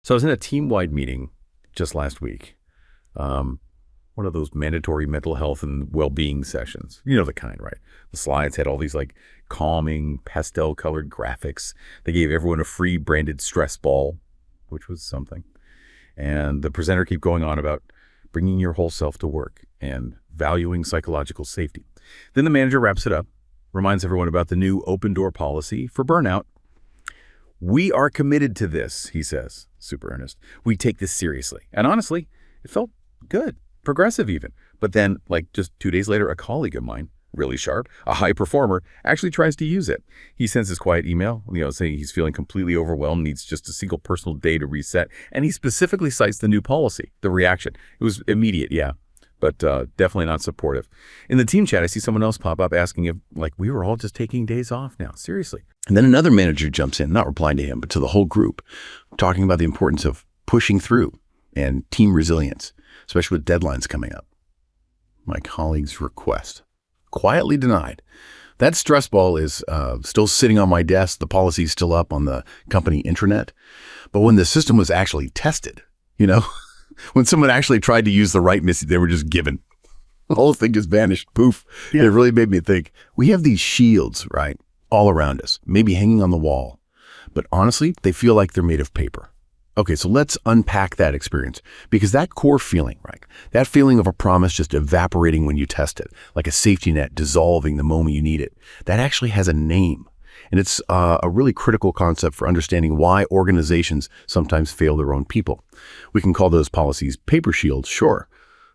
So I was in a team-wide meeting just last week. One of those mandatory mental health and well-being sessions. You know the kind, right? The slides had all these like calming, pastel-colored graphics. They gave everyone a free branded stress ball, which was something. And the presenter kept going on about bringing your whole self to work and valuing psychological safety. Then the manager wraps it up, reminds everyone about the new open door policy for burnout. We are committed to this, he says, super earnest. We take this seriously. And honestly, it felt good, progressive even. But then, like just 2 days later, a colleague of mine, really sharp, a high performer, actually tries to use it. He sends his quiet email, saying he's feeling completely overwhelmed, needs just a single personal day to reset. And he specifically cites the new policy, the reaction. It was immediate, yeah, but definitely not supportive. In the team chat, I see someone else pop up asking if, we were all just taking days off now, seriously. And then another manager jumps in, not replying to him, but to the whole group, talking about the importance of pushing through and team resilience, especially with deadlines coming up. My colleague's request, quietly denied. That stress ball is still sitting on my desk. The policy's still up on the company intranet. But when the system was actually tested, when someone actually tried to use the right message, they were just given. The whole thing just vanished. Poof. Yeah. It really made me think, we have these shields, right, all around us, maybe hanging on the wall. But honestly, they feel like they're made of paper. Okay, so let's unpack that experience, because that core feeling, right, that feeling of a promise just evaporating when you test it, like a safety net dissolving the moment you need it, that actually has a name. And it's a really critical concept for understanding why organizations sometimes fail their own people. We can call those policies paper shields, sure,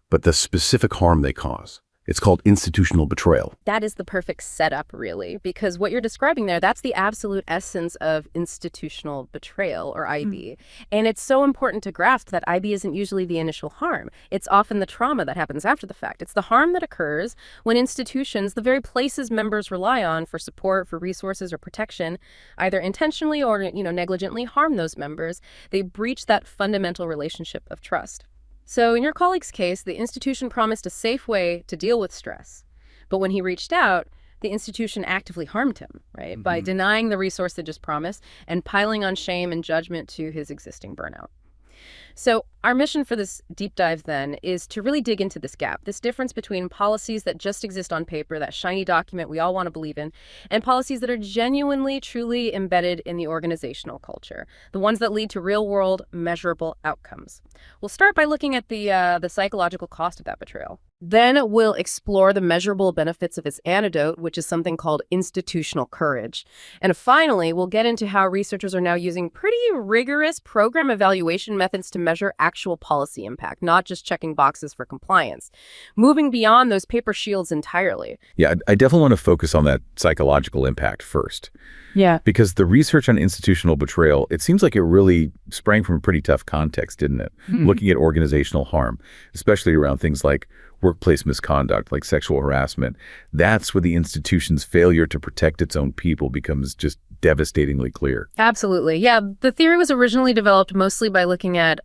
but the specific harm they cause, it's called institutional betrayal. That is the perfect setup, really, because what you're describing there, that's the absolute essence of institutional betrayal, or IB. And it's so important to grasp that IB isn't usually the initial harm. It's often the trauma that happens after the fact. It's the harm that occurs when institutions, the very places members rely on for support, for resources, or protection, either intentionally or negligently harm those members. They breach that fundamental relationship of trust. So in your colleague's case, the institution promised a safe way to deal with stress. But when he reached out, the institution actively harmed him, right? By denying the resource they just promised and piling on shame and judgment to his existing burnout. So our mission for this deep dive then is to really dig into this gap, this difference between policies that just exist on paper, that shiny document we all want to believe in, and policies that are genuinely, truly embedded in the organizational culture, the ones that lead to real-world, measurable outcomes. We'll start by looking at the psychological cost of that betrayal. Then we'll explore the measurable benefits of its antidote, which is something called institutional courage. And finally, we'll get into how researchers are now using pretty rigorous program evaluation methods to measure actual policy impact, not just checking boxes for compliance, moving beyond those paper shields entirely. Yeah, I definitely want to focus on that psychological impact first. Yeah. Because the research on institutional betrayal, it seems like it really sprang from a pretty tough context, didn't it? Looking at organizational harm, especially around things like workplace misconduct, like sexual harassment. That's where the institution's failure to protect its own people becomes just devastatingly clear. Absolutely. Yeah, the theory was originally developed mostly by looking at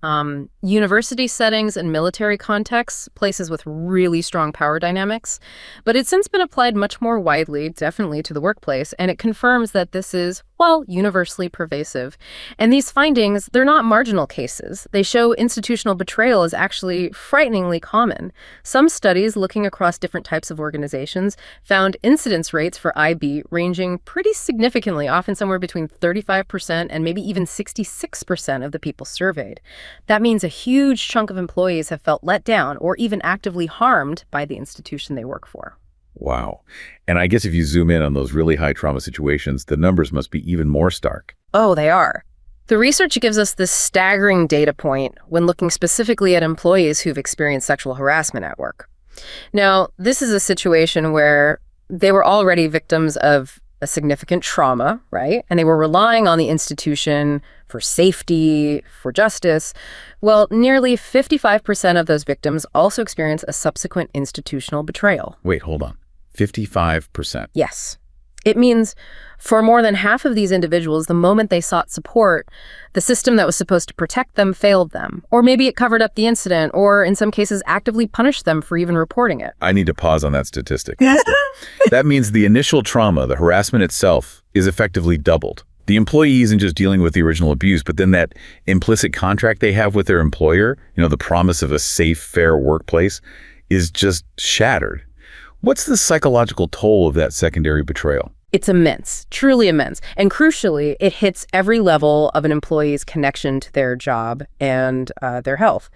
university settings and military contexts, places with really strong power dynamics. But it's since been applied much more widely, definitely to the workplace, and it confirms that this is, universally pervasive. And these findings, they're not marginal cases. They show institutional betrayal is actually frighteningly common. Some studies looking across different types of organizations found incidence rates for IB ranging pretty significantly, often somewhere between 35% and maybe even 66% of the people surveyed. That means a huge chunk of employees have felt let down or even actively harmed by the institution they work for. Wow. And I guess if you zoom in on those really high trauma situations, the numbers must be even more stark. Oh, they are. The research gives us this staggering data point when looking specifically at employees who've experienced sexual harassment at work. Now, this is a situation where they were already victims of a significant trauma, right? And they were relying on the institution for safety, for justice. Well, nearly 55% of those victims also experienced a subsequent institutional betrayal. Wait, hold on. 55%? Yes. It means for more than half of these individuals, the moment they sought support, the system that was supposed to protect them failed them. Or maybe it covered up the incident, or in some cases actively punished them for even reporting it. I need to pause on that statistic. That means the initial trauma, the harassment itself, is effectively doubled. The employee isn't just dealing with the original abuse, but then that implicit contract they have with their employer, the promise of a safe, fair workplace, is just shattered. What's the psychological toll of that secondary betrayal? It's immense, truly immense. And crucially, it hits every level of an employee's connection to their job and their health.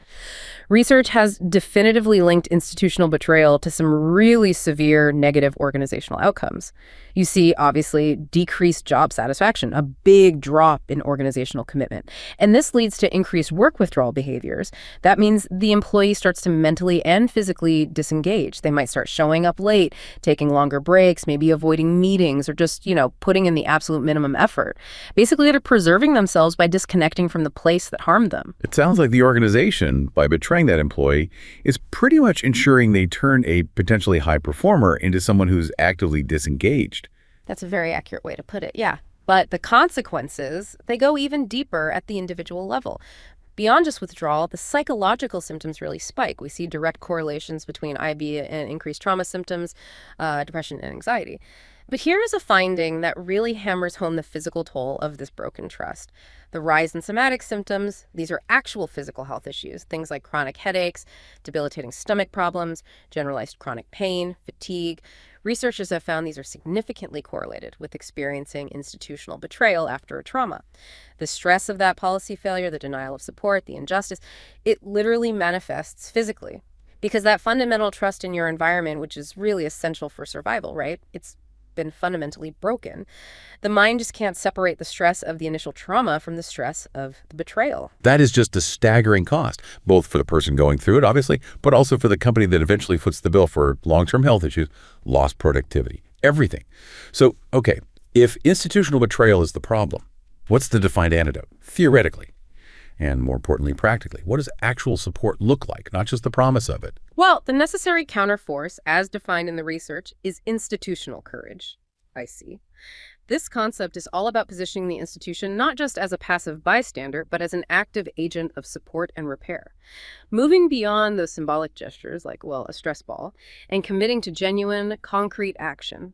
Research has definitively linked institutional betrayal to some really severe negative organizational outcomes. You see, obviously, decreased job satisfaction, a big drop in organizational commitment. And this leads to increased work withdrawal behaviors. That means the employee starts to mentally and physically disengage. They might start showing up late, taking longer breaks, maybe avoiding meetings, or just, putting in the absolute minimum effort. Basically, they're preserving themselves by disconnecting from the place that harmed them. It sounds like the organization, by betraying that employee, is pretty much ensuring they turn a potentially high performer into someone who's actively disengaged. That's a very accurate way to put it, yeah. But the consequences, they go even deeper at the individual level. Beyond just withdrawal, the psychological symptoms really spike. We see direct correlations between IB and increased trauma symptoms, depression, and anxiety. But here is a finding that really hammers home the physical toll of this broken trust. The rise in somatic symptoms, these are actual physical health issues, things like chronic headaches, debilitating stomach problems, generalized chronic pain, fatigue. Researchers have found these are significantly correlated with experiencing institutional betrayal after a trauma. The stress of that policy failure, the denial of support, the injustice, it literally manifests physically. Because that fundamental trust in your environment, which is really essential for survival, right? It's been fundamentally broken. The mind just can't separate the stress of the initial trauma from the stress of the betrayal. That is just a staggering cost, both for the person going through it, obviously, but also for the company that eventually foots the bill for long-term health issues, lost productivity, everything. So, okay, if institutional betrayal is the problem, what's the defined antidote, theoretically? And more importantly, practically, what does actual support look like, not just the promise of it? Well, the necessary counterforce, as defined in the research, is institutional courage. I see. This concept is all about positioning the institution not just as a passive bystander, but as an active agent of support and repair. Moving beyond those symbolic gestures, like, a stress ball, and committing to genuine, concrete action.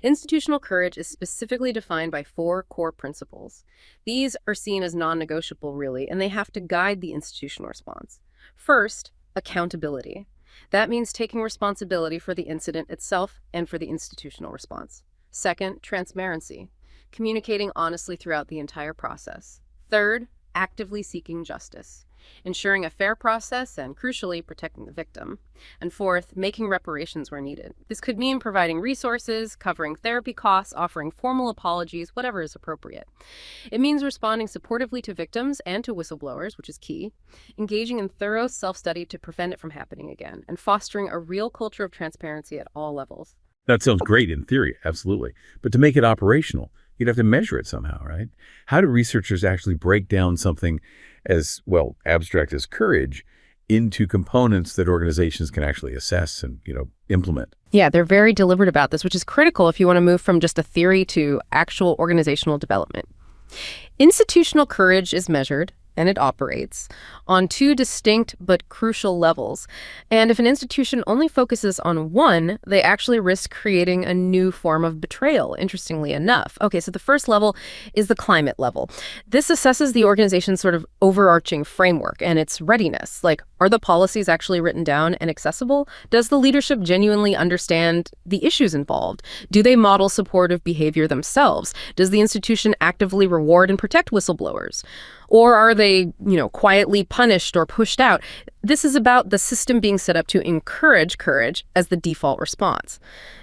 Institutional courage is specifically defined by 4 core principles. These are seen as non-negotiable, really, and they have to guide the institutional response. First, accountability. That means taking responsibility for the incident itself and for the institutional response. Second, transparency. Communicating honestly throughout the entire process. Third, actively seeking justice. Ensuring a fair process and, crucially, protecting the victim. And fourth, making reparations where needed. This could mean providing resources, covering therapy costs, offering formal apologies, whatever is appropriate. It means responding supportively to victims and to whistleblowers, which is key, engaging in thorough self-study to prevent it from happening again, and fostering a real culture of transparency at all levels. That sounds great in theory, absolutely. But to make it operational, you'd have to measure it somehow, right? How do researchers actually break down something as, abstract as courage into components that organizations can actually assess and, implement? Yeah, they're very deliberate about this, which is critical if you want to move from just a theory to actual organizational development. Institutional courage is measured, and it operates, on 2 distinct but crucial levels. And if an institution only focuses on one, they actually risk creating a new form of betrayal, interestingly enough. Okay, so the first level is the climate level. This assesses the organization's sort of overarching framework and its readiness. Like, are the policies actually written down and accessible? Does the leadership genuinely understand the issues involved? Do they model supportive behavior themselves? Does the institution actively reward and protect whistleblowers? Or are they, quietly punished or pushed out? This is about the system being set up to encourage courage as the default response.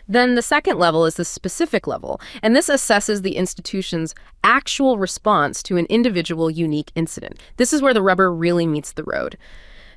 Then the second level is the specific level, and this assesses the institution's actual response to an individual unique incident. This is where the rubber really meets the road.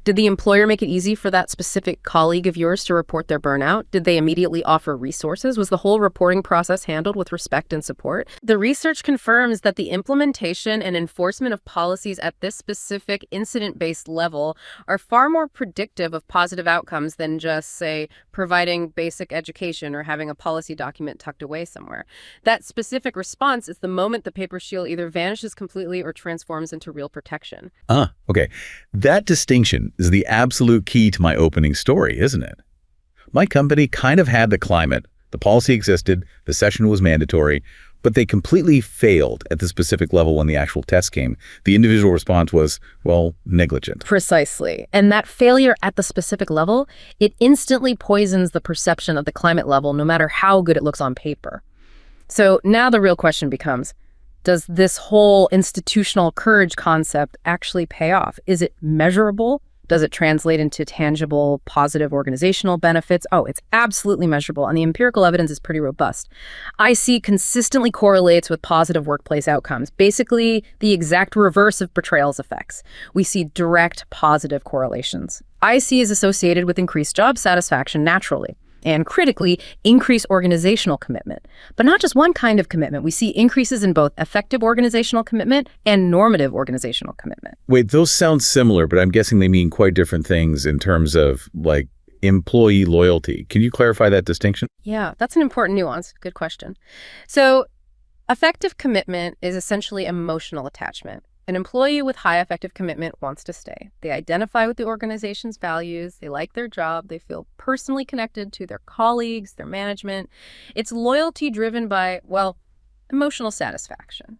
Did the employer make it easy for that specific colleague of yours to report their burnout? Did they immediately offer resources? Was the whole reporting process handled with respect and support? The research confirms that the implementation and enforcement of policies at this specific incident-based level are far more predictive of positive outcomes than just, say, providing basic education or having a policy document tucked away somewhere. That specific response is the moment the paper shield either vanishes completely or transforms into real protection. Okay. That distinction is the absolute key to my opening story, isn't it? My company kind of had the climate, The policy existed, the session was mandatory, but they completely failed at the specific level when the actual test came. The individual response was, well, negligent. Precisely. And that failure at the specific level, it instantly poisons the perception of the climate level, no matter how good it looks on paper. So now the real question becomes, does this whole institutional courage concept actually pay off? Is it measurable? Does it translate into tangible, positive organizational benefits? Oh, it's absolutely measurable, and the empirical evidence is pretty robust. IC consistently correlates with positive workplace outcomes, basically the exact reverse of betrayal's effects. We see direct positive correlations. IC is associated with increased job satisfaction naturally, and critically, increase organizational commitment. But not just one kind of commitment. We see increases in both effective organizational commitment and normative organizational commitment. Wait, those sound similar, but I'm guessing they mean quite different things in terms of, like, employee loyalty. Can you clarify that distinction? Yeah, that's an important nuance. Good question. So, effective commitment is essentially emotional attachment. An employee with high effective commitment wants to stay. They identify with the organization's values, they like their job, they feel personally connected to their colleagues, their management. It's loyalty driven by, well, emotional satisfaction.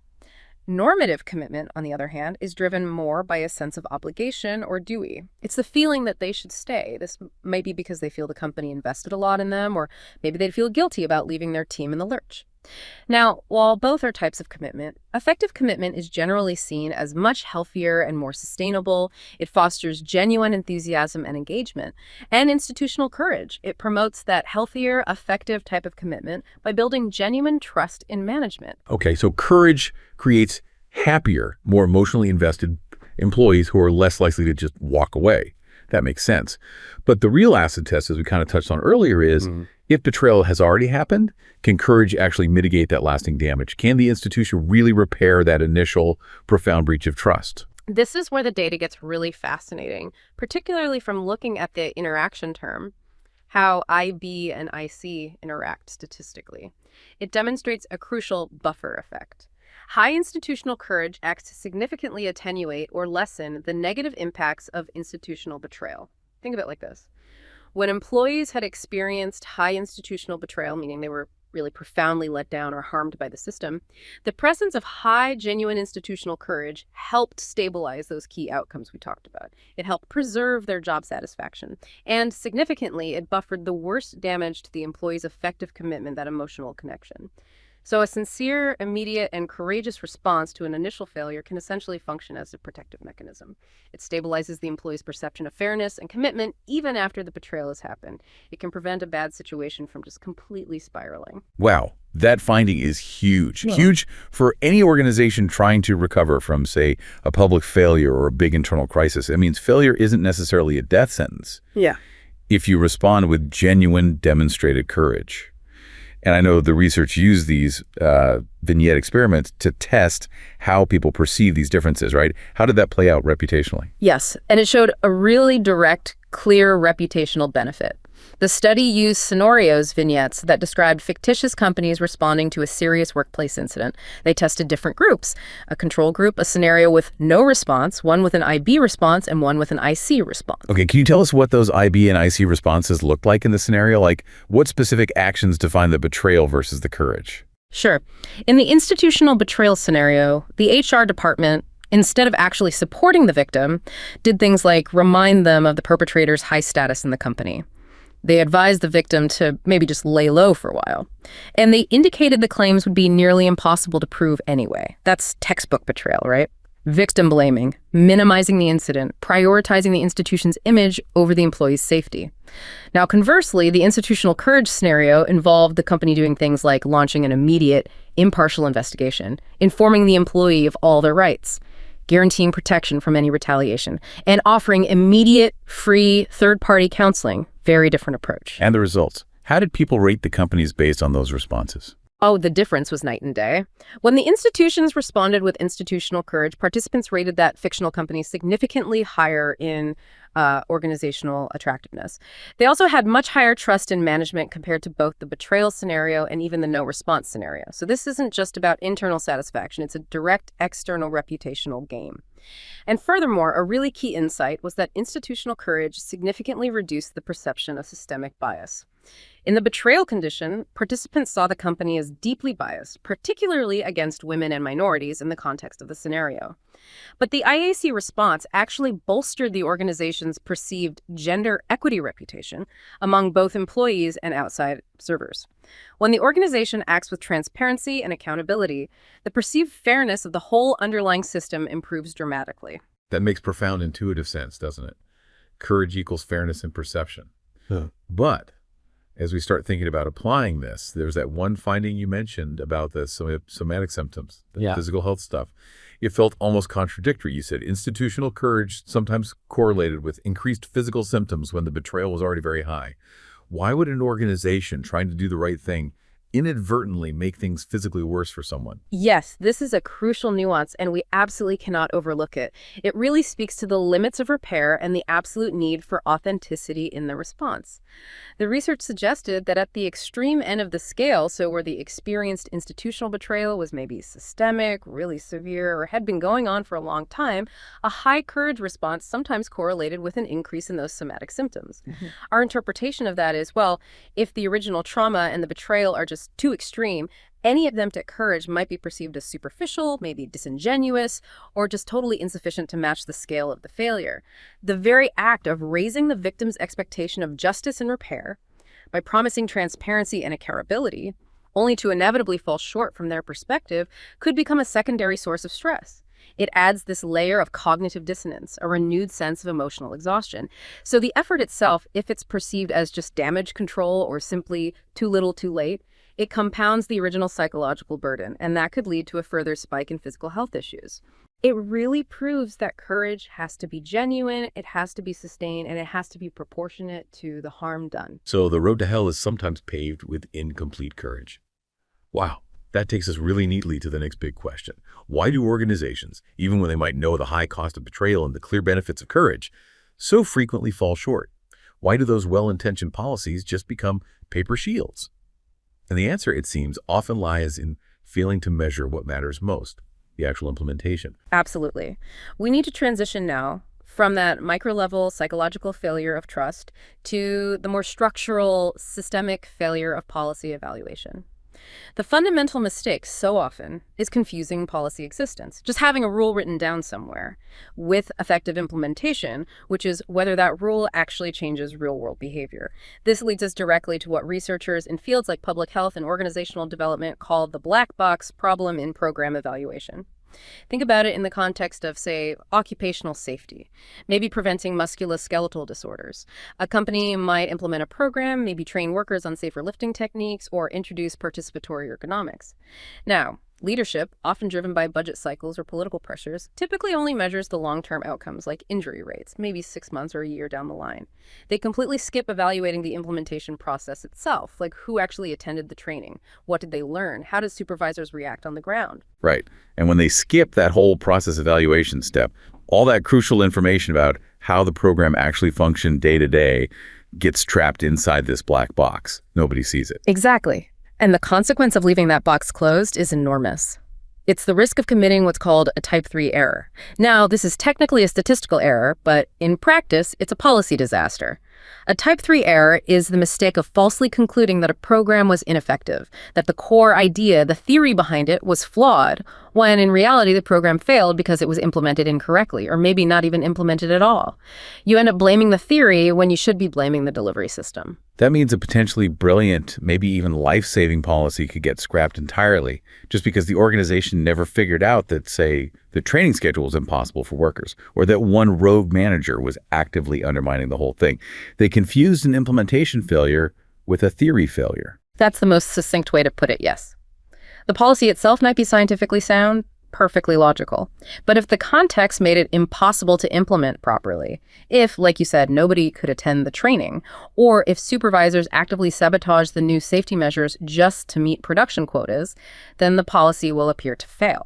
Normative commitment, on the other hand, is driven more by a sense of obligation or duty. It's the feeling that they should stay. This may be because they feel the company invested a lot in them, or maybe they feel guilty about leaving their team in the lurch. Now, while both are types of commitment, effective commitment is generally seen as much healthier and more sustainable. It fosters genuine enthusiasm and engagement, and institutional courage. It promotes that healthier, effective type of commitment by building genuine trust in management. Okay, so courage creates happier, more emotionally invested employees who are less likely to just walk away. That makes sense. But the real acid test, as we kind of touched on earlier, is if betrayal has already happened, can courage actually mitigate that lasting damage? Can the institution really repair that initial profound breach of trust? This is where the data gets really fascinating, particularly from looking at the interaction term, how IB and IC interact statistically. It demonstrates a crucial buffer effect. High institutional courage acts to significantly attenuate or lessen the negative impacts of institutional betrayal. Think of it like this. When employees had experienced high institutional betrayal, meaning they were really profoundly let down or harmed by the system, the presence of high, genuine institutional courage helped stabilize those key outcomes we talked about. It helped preserve their job satisfaction. And significantly, it buffered the worst damage to the employee's effective commitment, that emotional connection. So a sincere, immediate, and courageous response to an initial failure can essentially function as a protective mechanism. It stabilizes the employee's perception of fairness and commitment even after the betrayal has happened. It can prevent a bad situation from just completely spiraling. Wow, that finding is huge. Yeah. Huge for any organization trying to recover from, say, a public failure or a big internal crisis. It means failure isn't necessarily a death sentence. Yeah. If you respond with genuine, demonstrated courage. And I know the research used these vignette experiments to test how people perceive these differences, right? How did that play out reputationally? Yes, and it showed a really direct, clear reputational benefit. The study used scenarios vignettes that described fictitious companies responding to a serious workplace incident. They tested different groups, a control group, a scenario with no response, one with an IB response, and one with an IC response. Okay, can you tell us what those IB and IC responses looked like in the scenario? Like, what specific actions define the betrayal versus the courage? Sure. In the institutional betrayal scenario, the HR department, instead of actually supporting the victim, did things like remind them of the perpetrator's high status in the company. They advised the victim to maybe just lay low for a while. And they indicated the claims would be nearly impossible to prove anyway. That's textbook betrayal, right? Victim blaming, minimizing the incident, prioritizing the institution's image over the employee's safety. Now, conversely, the institutional courage scenario involved the company doing things like launching an immediate, impartial investigation, informing the employee of all their rights, guaranteeing protection from any retaliation, and offering immediate, free, third-party counseling. Very different approach. And the results. How did people rate the companies based on those responses? Oh, the difference was night and day. When the institutions responded with institutional courage, participants rated that fictional companies significantly higher in organizational attractiveness. They also had much higher trust in management compared to both the betrayal scenario and even the no response scenario. So this isn't just about internal satisfaction. It's a direct external reputational game. And furthermore, a really key insight was that institutional courage significantly reduced the perception of systemic bias. In the betrayal condition, participants saw the company as deeply biased, particularly against women and minorities in the context of the scenario. But the IAC response actually bolstered the organization's perceived gender equity reputation among both employees and outside observers. When the organization acts with transparency and accountability, the perceived fairness of the whole underlying system improves dramatically. That makes profound intuitive sense, doesn't it? Courage equals fairness in perception. But as we start thinking about applying this, there's that one finding you mentioned about the somatic symptoms, the physical health stuff. It felt almost contradictory. You said institutional courage sometimes correlated with increased physical symptoms when the betrayal was already very high. Why would an organization trying to do the right thing inadvertently make things physically worse for someone? Yes, this is a crucial nuance, and we absolutely cannot overlook it. It really speaks to the limits of repair and the absolute need for authenticity in the response. The research suggested that at the extreme end of the scale, so where the experienced institutional betrayal was maybe systemic, really severe, or had been going on for a long time, a high courage response sometimes correlated with an increase in those somatic symptoms. Our interpretation of that is, well, if the original trauma and the betrayal are just too extreme, any attempt at courage might be perceived as superficial, maybe disingenuous, or just totally insufficient to match the scale of the failure. The very act of raising the victim's expectation of justice and repair by promising transparency and accountability, only to inevitably fall short from their perspective, could become a secondary source of stress. It adds this layer of cognitive dissonance, a renewed sense of emotional exhaustion. So the effort itself, if it's perceived as just damage control or simply too little too late, it compounds the original psychological burden, and that could lead to a further spike in physical health issues. It really proves that courage has to be genuine, it has to be sustained, and it has to be proportionate to the harm done. So the road to hell is sometimes paved with incomplete courage. Wow, that takes us really neatly to the next big question. Why do organizations, even when they might know the high cost of betrayal and the clear benefits of courage, so frequently fall short? Why do those well-intentioned policies just become paper shields? And the answer, it seems, often lies in failing to measure what matters most, the actual implementation. Absolutely. We need to transition now from that micro-level psychological failure of trust to the more structural, systemic failure of policy evaluation. The fundamental mistake so often is confusing policy existence, just having a rule written down somewhere, with effective implementation, which is whether that rule actually changes real-world behavior. This leads us directly to what researchers in fields like public health and organizational development call the black box problem in program evaluation. Think about it in the context of, say, occupational safety, maybe preventing musculoskeletal disorders. A company might implement a program, maybe train workers on safer lifting techniques, or introduce participatory ergonomics. Now, leadership, often driven by budget cycles or political pressures, typically only measures the long-term outcomes like injury rates, maybe 6 months or a year down the line. They completely skip evaluating the implementation process itself, like who actually attended the training, what did they learn, how did supervisors react on the ground. Right. And when they skip that whole process evaluation step, all that crucial information about how the program actually functioned day to day gets trapped inside this black box. Nobody sees it. Exactly. And the consequence of leaving that box closed is enormous. It's the risk of committing what's called a type 3 error. Now, this is technically a statistical error, but in practice, it's a policy disaster. A type 3 error is the mistake of falsely concluding that a program was ineffective, that the core idea, the theory behind it, was flawed, when in reality the program failed because it was implemented incorrectly, or maybe not even implemented at all. You end up blaming the theory when you should be blaming the delivery system. That means a potentially brilliant, maybe even life-saving policy could get scrapped entirely just because the organization never figured out that, say, the training schedule was impossible for workers, or that one rogue manager was actively undermining the whole thing. They confused an implementation failure with a theory failure. That's the most succinct way to put it, yes. The policy itself might be scientifically sound, perfectly logical. But if the context made it impossible to implement properly, if, like you said, nobody could attend the training, or if supervisors actively sabotage the new safety measures just to meet production quotas, then the policy will appear to fail.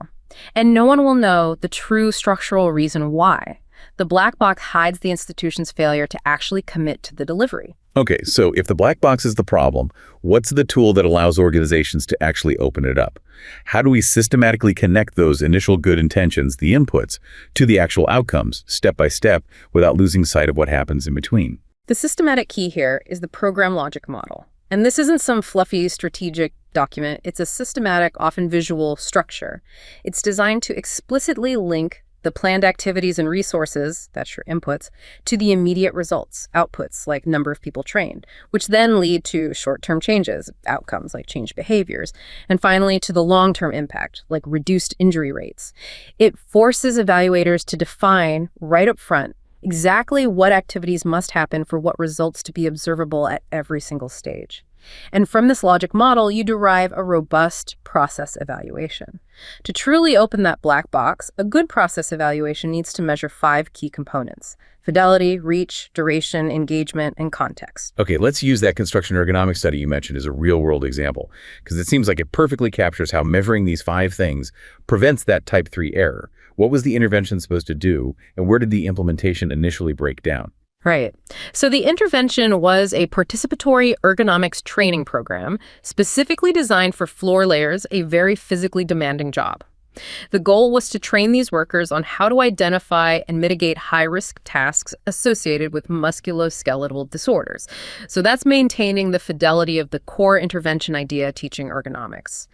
And no one will know the true structural reason why. The black box hides the institution's failure to actually commit to the delivery. Okay, so if the black box is the problem, what's the tool that allows organizations to actually open it up? How do we systematically connect those initial good intentions, the inputs, to the actual outcomes, step by step, without losing sight of what happens in between? The systematic key here is the program logic model. And this isn't some fluffy strategic document. It's a systematic, often visual structure. It's designed to explicitly link the planned activities and resources, that's your inputs, to the immediate results, outputs like number of people trained, which then lead to short-term changes, outcomes like changed behaviors, and finally to the long-term impact, like reduced injury rates. It forces evaluators to define right up front exactly what activities must happen for what results to be observable at every single stage. And from this logic model, you derive a robust process evaluation. To truly open that black box, a good process evaluation needs to measure 5 key components: fidelity, reach, duration, engagement, and context. Okay, let's use that construction ergonomics study you mentioned as a real-world example, because it seems like it perfectly captures how measuring these 5 things prevents that type 3 error. What was the intervention supposed to do, and where did the implementation initially break down? Right. So the intervention was a participatory ergonomics training program specifically designed for floor layers, a very physically demanding job. The goal was to train these workers on how to identify and mitigate high-risk tasks associated with musculoskeletal disorders. So that's maintaining the fidelity of the core intervention idea teaching ergonomics.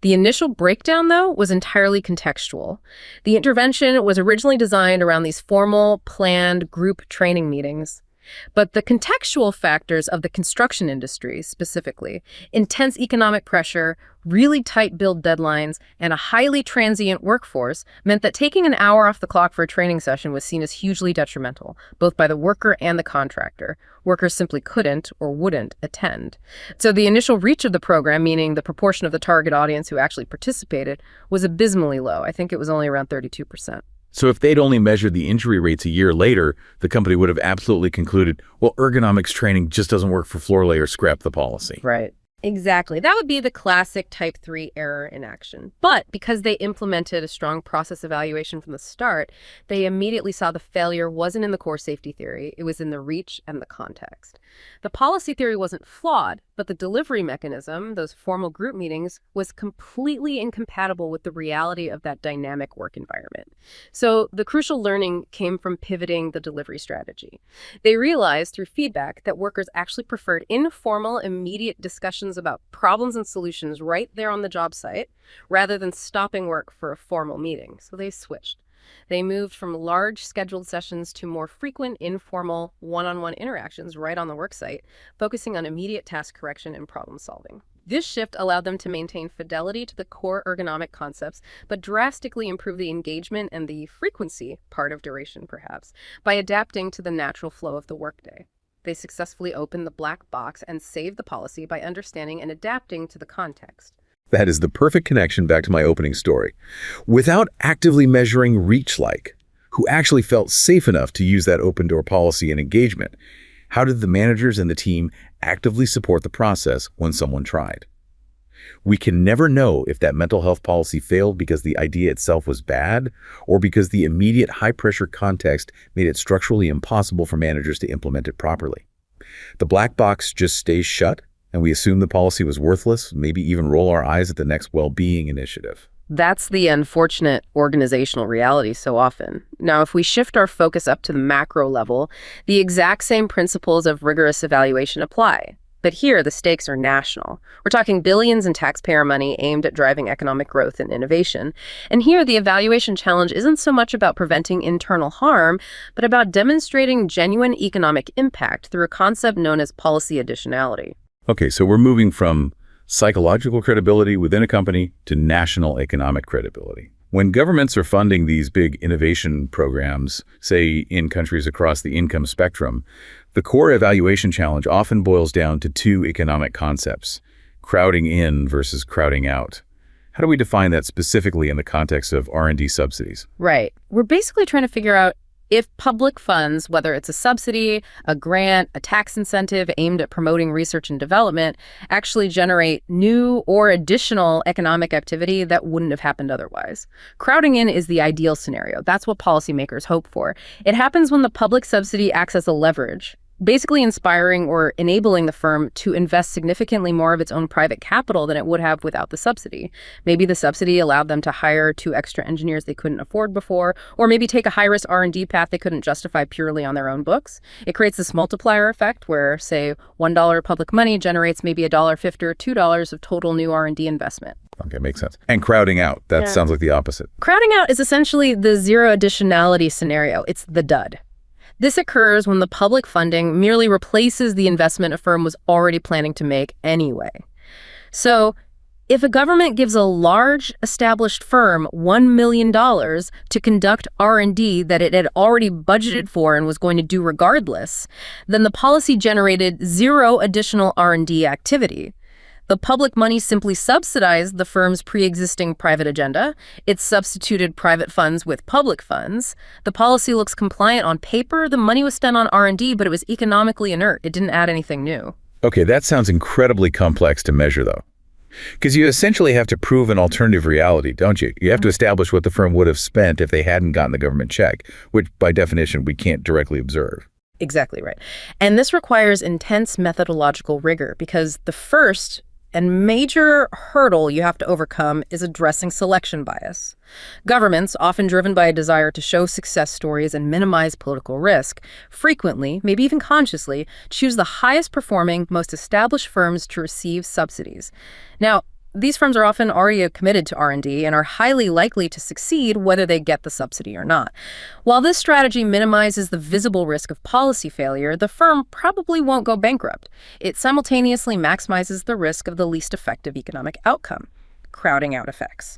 The initial breakdown, though, was entirely contextual. The intervention was originally designed around these formal, planned group training meetings. But the contextual factors of the construction industry, specifically, intense economic pressure, really tight build deadlines, and a highly transient workforce meant that taking an hour off the clock for a training session was seen as hugely detrimental, both by the worker and the contractor. Workers simply couldn't or wouldn't attend. So the initial reach of the program, meaning the proportion of the target audience who actually participated, was abysmally low. I think it was only around 32%. So if they'd only measured the injury rates a year later, the company would have absolutely concluded, well, ergonomics training just doesn't work for floor layers, scrap the policy. Right. Exactly. That would be the classic type 3 error in action. But because they implemented a strong process evaluation from the start, they immediately saw the failure wasn't in the core safety theory, it was in the reach and the context. The policy theory wasn't flawed, but the delivery mechanism, those formal group meetings, was completely incompatible with the reality of that dynamic work environment. So the crucial learning came from pivoting the delivery strategy. They realized through feedback that workers actually preferred informal, immediate discussions about problems and solutions right there on the job site, rather than stopping work for a formal meeting. So they switched. They moved from large scheduled sessions to more frequent, informal, one-on-one interactions right on the work site, focusing on immediate task correction and problem solving. This shift allowed them to maintain fidelity to the core ergonomic concepts, but drastically improve the engagement and the frequency, part of duration perhaps, by adapting to the natural flow of the workday. They successfully opened the black box and saved the policy by understanding and adapting to the context. That is the perfect connection back to my opening story. Without actively measuring reach-like, who actually felt safe enough to use that open door policy and engagement, how did the managers and the team actively support the process when someone tried? We can never know if that mental health policy failed because the idea itself was bad or because the immediate high-pressure context made it structurally impossible for managers to implement it properly. The black box just stays shut, and we assume the policy was worthless, maybe even roll our eyes at the next well-being initiative. That's the unfortunate organizational reality so often. Now, if we shift our focus up to the macro level, the exact same principles of rigorous evaluation apply. But here, the stakes are national. We're talking billions in taxpayer money aimed at driving economic growth and innovation. And here, the evaluation challenge isn't so much about preventing internal harm, but about demonstrating genuine economic impact through a concept known as policy additionality. Okay, so we're moving from psychological credibility within a company to national economic credibility. When governments are funding these big innovation programs, say in countries across the income spectrum, the core evaluation challenge often boils down to 2 economic concepts: crowding in versus crowding out. How do we define that specifically in the context of R&D subsidies? Right. We're basically trying to figure out if public funds, whether it's a subsidy, a grant, a tax incentive aimed at promoting research and development, actually generate new or additional economic activity that wouldn't have happened otherwise. Crowding in is the ideal scenario. That's what policymakers hope for. It happens when the public subsidy acts as a leverage. basically inspiring or enabling the firm to invest significantly more of its own private capital than it would have without the subsidy. Maybe the subsidy allowed them to hire 2 extra engineers they couldn't afford before, or maybe take a high-risk R&D path they couldn't justify purely on their own books. It creates this multiplier effect where, say, $1 public money generates maybe $1.50 or $2 of total new R&D investment. Okay, makes sense. And crowding out, that sounds like the opposite. Crowding out is essentially the zero additionality scenario. It's the dud. This occurs when the public funding merely replaces the investment a firm was already planning to make anyway. So, if a government gives a large established firm $1 million to conduct R&D that it had already budgeted for and was going to do regardless, then the policy generated zero additional R&D activity. The public money simply subsidized the firm's pre-existing private agenda. It substituted private funds with public funds. The policy looks compliant on paper. The money was spent on R&D, but it was economically inert. It didn't add anything new. Okay, that sounds incredibly complex to measure, though. Because you essentially have to prove an alternative reality, don't you? You have to establish what the firm would have spent if they hadn't gotten the government check, which by definition we can't directly observe. Exactly right. And this requires intense methodological rigor because the first and major hurdle you have to overcome is addressing selection bias. Governments, often driven by a desire to show success stories and minimize political risk, frequently, maybe even consciously, choose the highest performing, most established firms to receive subsidies. Now, these firms are often already committed to R&D and are highly likely to succeed whether they get the subsidy or not. While this strategy minimizes the visible risk of policy failure, the firm probably won't go bankrupt. It simultaneously maximizes the risk of the least effective economic outcome, crowding out effects.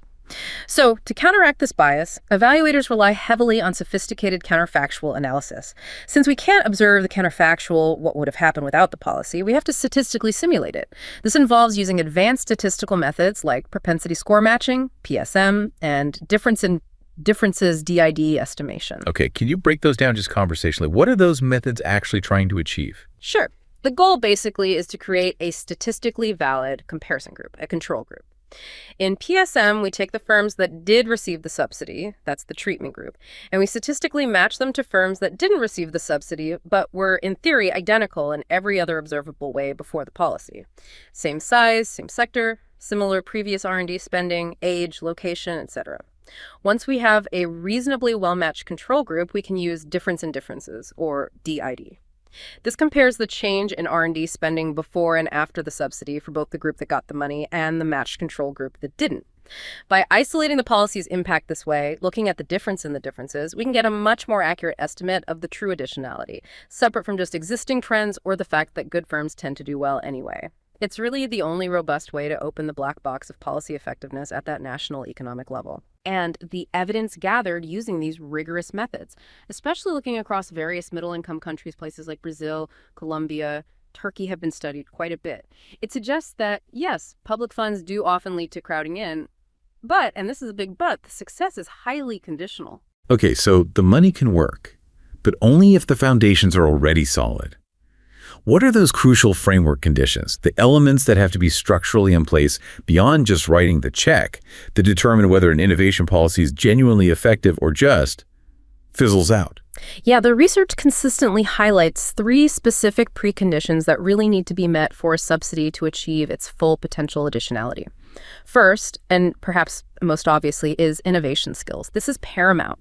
So, to counteract this bias, evaluators rely heavily on sophisticated counterfactual analysis. Since we can't observe the counterfactual, what would have happened without the policy, we have to statistically simulate it. This involves using advanced statistical methods like propensity score matching, PSM, and differences DID estimation. Okay, can you break those down just conversationally? What are those methods actually trying to achieve? Sure. The goal basically is to create a statistically valid comparison group, a control group. In PSM, we take the firms that did receive the subsidy, that's the treatment group, and we statistically match them to firms that didn't receive the subsidy but were, in theory, identical in every other observable way before the policy. Same size, same sector, similar previous R&D spending, age, location, etc. Once we have a reasonably well-matched control group, we can use difference in differences, or DID. This compares the change in R&D spending before and after the subsidy for both the group that got the money and the matched control group that didn't. By isolating the policy's impact this way, looking at the difference in the differences, we can get a much more accurate estimate of the true additionality, separate from just existing trends or the fact that good firms tend to do well anyway. It's really the only robust way to open the black box of policy effectiveness at that national economic level. And the evidence gathered using these rigorous methods, especially looking across various middle-income countries, places like Brazil, Colombia, Turkey have been studied quite a bit. It suggests that, yes, public funds do often lead to crowding in, but, and this is a big but, the success is highly conditional. Okay, so the money can work, but only if the foundations are already solid. What are those crucial framework conditions, the elements that have to be structurally in place beyond just writing the check to determine whether an innovation policy is genuinely effective or just fizzles out? Yeah, the research consistently highlights 3 specific preconditions that really need to be met for a subsidy to achieve its full potential additionality. First, and perhaps most obviously, is innovation skills. This is paramount.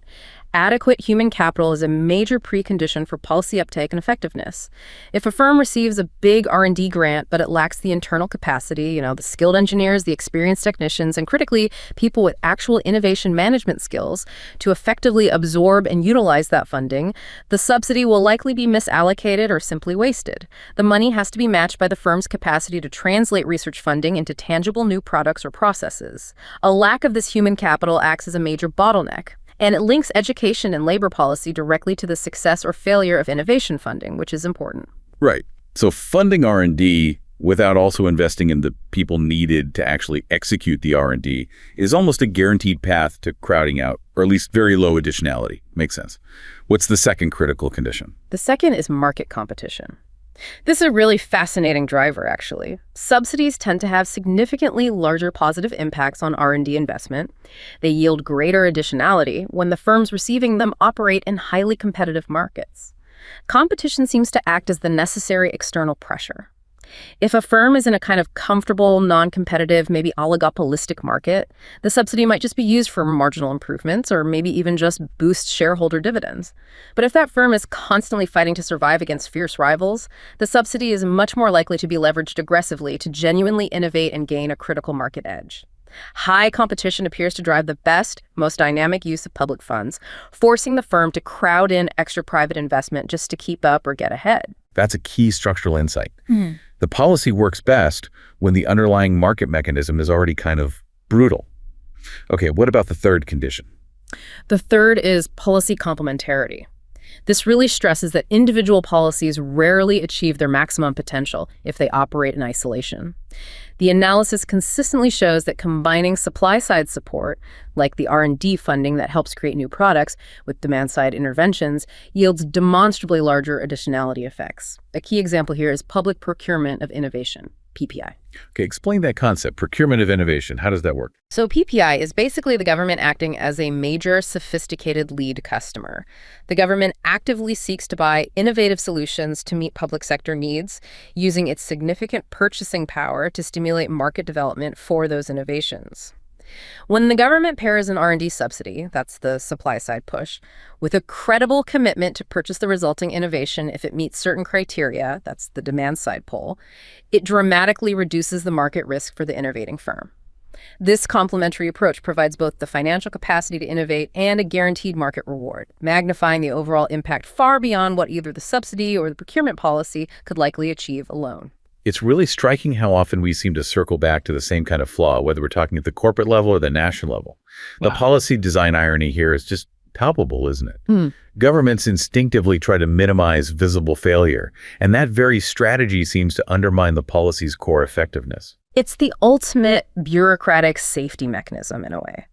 Adequate human capital is a major precondition for policy uptake and effectiveness. If a firm receives a big R&D grant, but it lacks the internal capacity, the skilled engineers, the experienced technicians, and critically, people with actual innovation management skills to effectively absorb and utilize that funding, the subsidy will likely be misallocated or simply wasted. The money has to be matched by the firm's capacity to translate research funding into tangible new products or processes. A lack of this human capital acts as a major bottleneck. And it links education and labor policy directly to the success or failure of innovation funding, which is important. Right. So funding R&D without also investing in the people needed to actually execute the R&D is almost a guaranteed path to crowding out, or at least very low additionality. Makes sense. What's the second critical condition? The second is market competition. This is a really fascinating driver, actually. Subsidies tend to have significantly larger positive impacts on R&D investment. They yield greater additionality when the firms receiving them operate in highly competitive markets. Competition seems to act as the necessary external pressure. If a firm is in a kind of comfortable, non-competitive, maybe oligopolistic market, the subsidy might just be used for marginal improvements or maybe even just boost shareholder dividends. But if that firm is constantly fighting to survive against fierce rivals, the subsidy is much more likely to be leveraged aggressively to genuinely innovate and gain a critical market edge. High competition appears to drive the best, most dynamic use of public funds, forcing the firm to crowd in extra private investment just to keep up or get ahead. That's a key structural insight. The policy works best when the underlying market mechanism is already kind of brutal. Okay, what about the third condition? The third is policy complementarity. This really stresses that individual policies rarely achieve their maximum potential if they operate in isolation. The analysis consistently shows that combining supply-side support, like the R&D funding that helps create new products, with demand-side interventions, yields demonstrably larger additionality effects. A key example here is public procurement of innovation, PPI. Okay, explain that concept, procurement of innovation. How does that work? So PPI is basically the government acting as a major sophisticated lead customer. The government actively seeks to buy innovative solutions to meet public sector needs, using its significant purchasing power to stimulate market development for those innovations. When the government pairs an R&D subsidy, that's the supply side push, with a credible commitment to purchase the resulting innovation if it meets certain criteria, that's the demand side pull, it dramatically reduces the market risk for the innovating firm. This complementary approach provides both the financial capacity to innovate and a guaranteed market reward, magnifying the overall impact far beyond what either the subsidy or the procurement policy could likely achieve alone. It's really striking how often we seem to circle back to the same kind of flaw, whether we're talking at the corporate level or the national level. The policy design irony here is just palpable, isn't it? Governments instinctively try to minimize visible failure, and that very strategy seems to undermine the policy's core effectiveness. It's the ultimate bureaucratic safety mechanism in a way.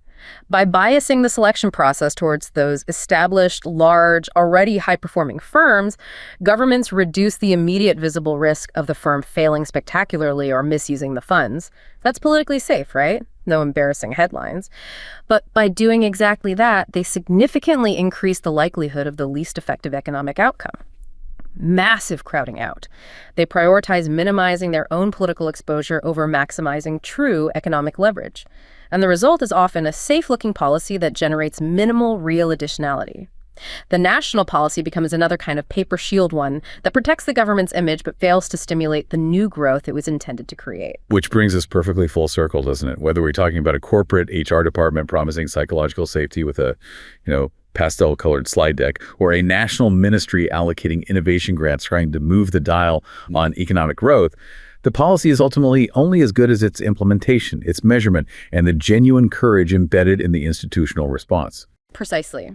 By biasing the selection process towards those established, large, already high-performing firms, governments reduce the immediate visible risk of the firm failing spectacularly or misusing the funds. That's politically safe, right? No embarrassing headlines. But by doing exactly that, they significantly increase the likelihood of the least effective economic outcome. Massive crowding out. They prioritize minimizing their own political exposure over maximizing true economic leverage. And the result is often a safe-looking policy that generates minimal real additionality. The national policy becomes another kind of paper shield one that protects the government's image but fails to stimulate the new growth it was intended to create. Which brings us perfectly full circle, doesn't it? Whether we're talking about a corporate HR department promising psychological safety with a, pastel-colored slide deck, or a national ministry allocating innovation grants trying to move the dial on economic growth, the policy is ultimately only as good as its implementation, its measurement, and the genuine courage embedded in the institutional response. Precisely.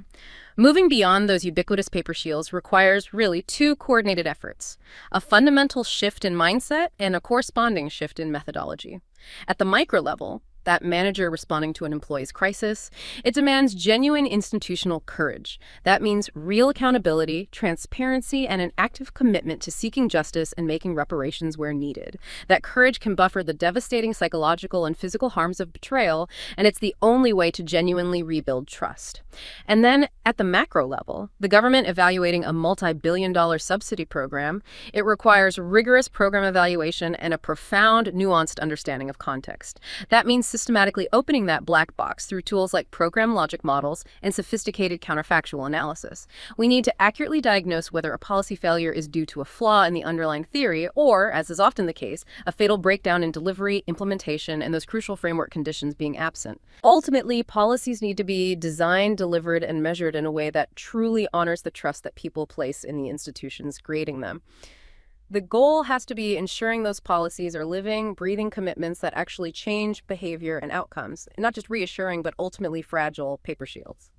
Moving beyond those ubiquitous paper shields requires really two coordinated efforts: a fundamental shift in mindset and a corresponding shift in methodology. At the micro level, that manager responding to an employee's crisis, it demands genuine institutional courage. That means real accountability, transparency, and an active commitment to seeking justice and making reparations where needed. That courage can buffer the devastating psychological and physical harms of betrayal, and it's the only way to genuinely rebuild trust. And then, at the macro level, the government evaluating a multi-billion-dollar subsidy program, it requires rigorous program evaluation and a profound, nuanced understanding of context. That means systematically opening that black box through tools like program logic models and sophisticated counterfactual analysis. We need to accurately diagnose whether a policy failure is due to a flaw in the underlying theory or, as is often the case, a fatal breakdown in delivery, implementation, and those crucial framework conditions being absent. Ultimately, policies need to be designed, delivered, and measured in a way that truly honors the trust that people place in the institutions creating them. The goal has to be ensuring those policies are living, breathing commitments that actually change behavior and outcomes, not just reassuring, but ultimately fragile paper shields.